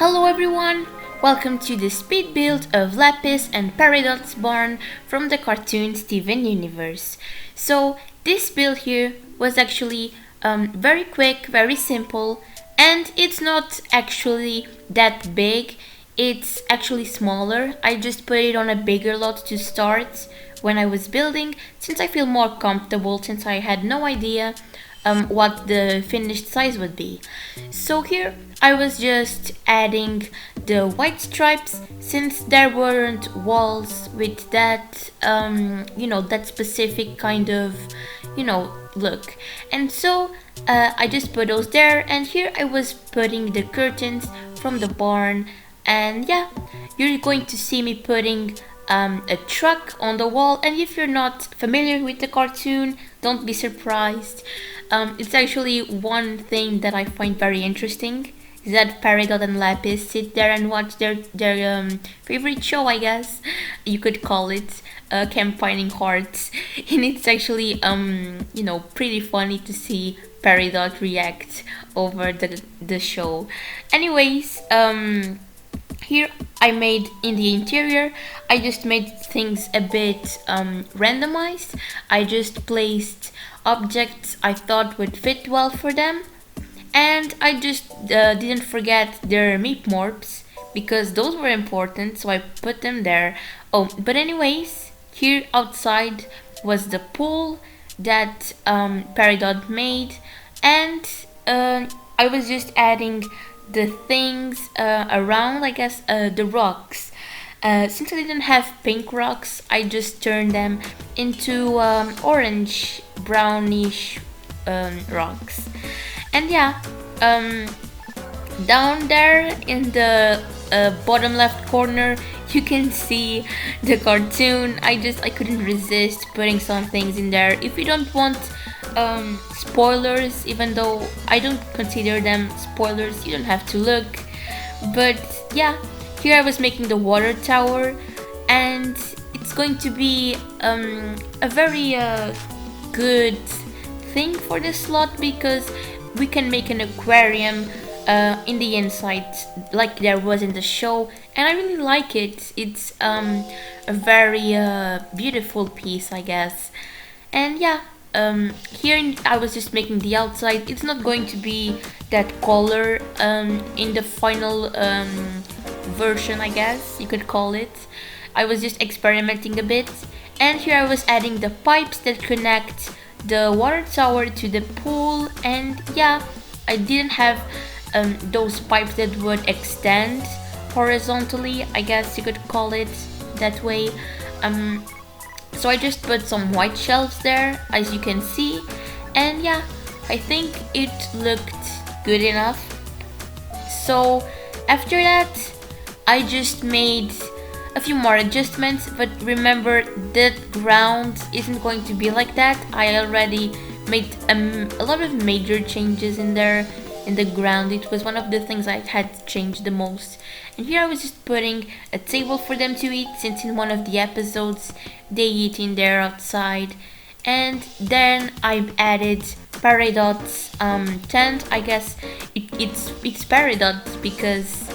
Hello everyone! Welcome to the speed build of Lapis and Peridot's barn from the cartoon Steven universe. So this build here was actually very quick, very simple, and it's not actually that big. It's actually smaller. I just put it on a bigger lot to start when I was building, since I feel more comfortable, since I had no idea what the finished size would be. So here I was just adding the white stripes, since there weren't walls with that that specific kind of look. And so I just put those there, and here I was putting the curtains from the barn. And yeah, you're going to see me putting a truck on the wall. And if you're not familiar with the cartoon, don't be surprised. It's actually one thing that I find very interesting, is that Peridot and Lapis sit there and watch their favorite show, I guess you could call it, Campaigning Hearts. And it's actually pretty funny to see Peridot react over the show. Anyways, here I made in the interior, I just made things a bit randomized. I just placed objects I thought would fit well for them, and I just didn't forget their meat morphs, because those were important, so I put them there. Oh, but anyways, here outside was the pool that Peridot made, and I was just adding the things around, I guess, the rocks. Since I didn't have pink rocks, I just turned them into orange, brownish rocks. And yeah, down there in the bottom left corner, you can see the cartoon. I couldn't resist putting some things in there. If you don't want spoilers, even though I don't consider them spoilers, you don't have to look. But yeah, here I was making the water tower, and it's going to be a very good thing for this slot, because we can make an aquarium in the inside like there was in the show, and I really like it. It's a very beautiful piece, I guess. And yeah, here I was just making the outside. It's not going to be that color in the final version, I guess you could call it. I was just experimenting a bit, and here I was adding the pipes that connect the water tower to the pool. And yeah, I didn't have those pipes that would extend horizontally, I guess you could call it that way. So I just put some white shelves there, as you can see, and yeah, I think it looked good enough. So after that, I just made a few more adjustments, but remember that ground isn't going to be like that. I already made a lot of major changes in there. In the ground, it was one of the things I had to change the most. And here I was just putting a table for them to eat, since in one of the episodes they eat in there outside. And then I added Peridot's tent. I guess it's Peridot because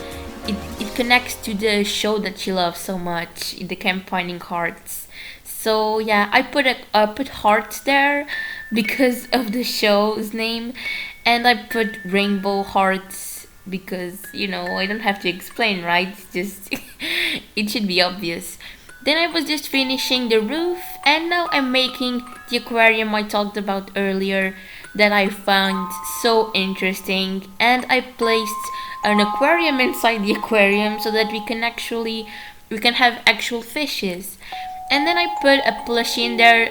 it connects to the show that she loves so much, the Campaigning Hearts. So yeah, I put hearts there because of the show's name, and I put rainbow hearts because I don't have to explain, right? It's just it should be obvious. Then I was just finishing the roof, and now I'm making the aquarium I talked about earlier that I found so interesting, and I placed an aquarium inside the aquarium so that we can have actual fishes. And then I put a plushie in there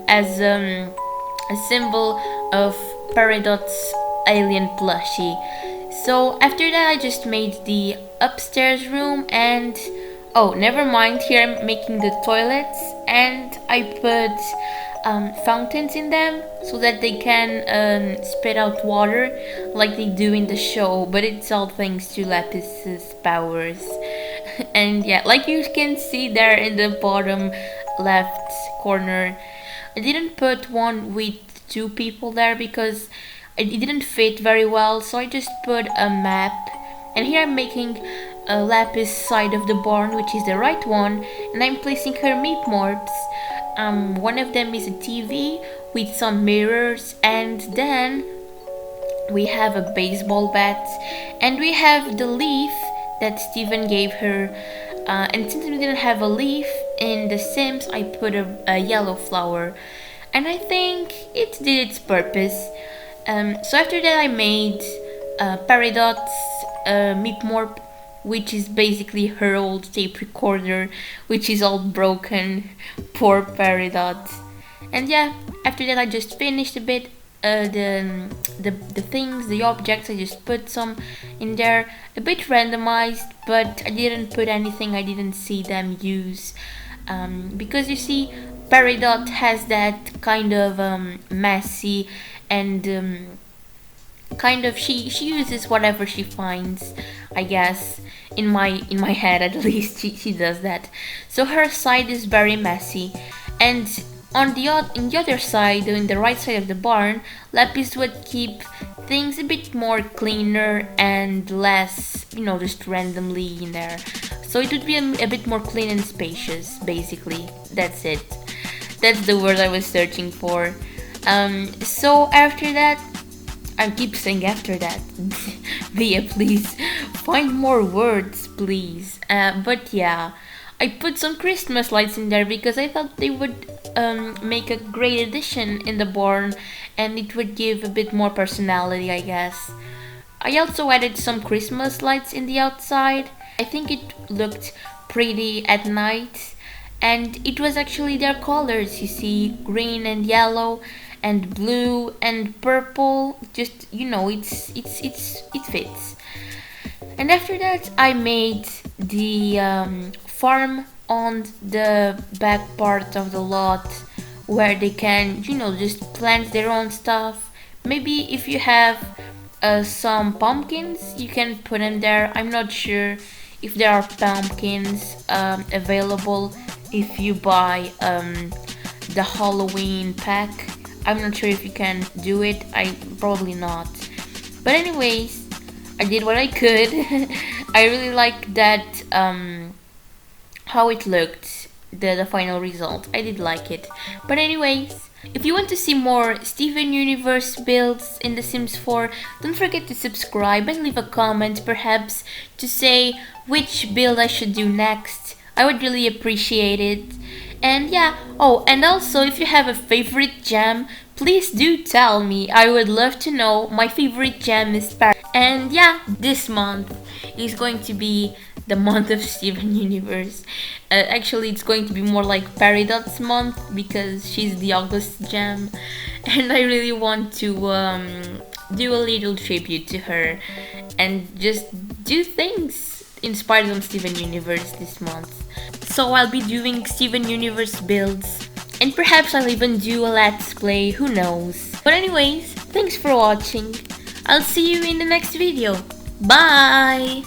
as a symbol of Peridot's alien plushie. So after that, I just made the upstairs room, and oh, never mind, here I'm making the toilets, and I put fountains in them so that they can spit out water like they do in the show, but it's all thanks to Lapis's powers. And yeah, like you can see there in the bottom left corner, I didn't put one with two people there because it didn't fit very well, so I just put a map And here I'm making a Lapis side of the barn, which is the right one, and I'm placing her meat morphs. One of them is a TV with some mirrors, and then we have a baseball bat, and we have the leaf that Steven gave her. And since we didn't have a leaf in The Sims, I put a yellow flower, and I think it did its purpose. So after that, I made Peridot's meat morph, which is basically her old tape recorder, which is all broken. Poor Peridot. And yeah, after that I just finished a bit the things, the objects. I just put some in there, a bit randomized, but I didn't put anything I didn't see them use, because you see, Peridot has that kind of messy and kind of, she uses whatever she finds, I guess. In my head, at least, she does that. So her side is very messy, and in the other side, in the right side of the barn, Lapis would keep things a bit more cleaner and less, just randomly in there. So it would be a bit more clean and spacious, basically. That's it. That's the word I was searching for. So after that, I keep saying after that. Via, please find more words, please. But yeah, I put some Christmas lights in there because I thought they would make a great addition in the barn, and it would give a bit more personality, I guess. I also added some Christmas lights in the outside. I think it looked pretty at night, and it was actually their colors, you see, green and yellow and blue and purple. Just, it fits. And after that, I made the farm on the back part of the lot, where they can, just plant their own stuff. Maybe if you have some pumpkins, you can put them there. I'm not sure if there are pumpkins available if you buy the Halloween pack. I'm not sure if you can do it. I probably not. But anyways, I did what I could. I really like that, how it looked, the final result. I did like it. But anyways, if you want to see more Steven Universe builds in The Sims 4, don't forget to subscribe and leave a comment, perhaps, to say which build I should do next. I would really appreciate it. And yeah, oh, and also, if you have a favorite gem, please do tell me. I would love to know. My favorite gem is Paris. And yeah, this month is going to be the month of Steven Universe. Actually, it's going to be more like Peridot's month because she's the August gem, and I really want to do a little tribute to her and just do things inspired on Steven Universe this month. So I'll be doing Steven Universe builds, and perhaps I'll even do a let's play, who knows. But anyways, thanks for watching. I'll see you in the next video. Bye!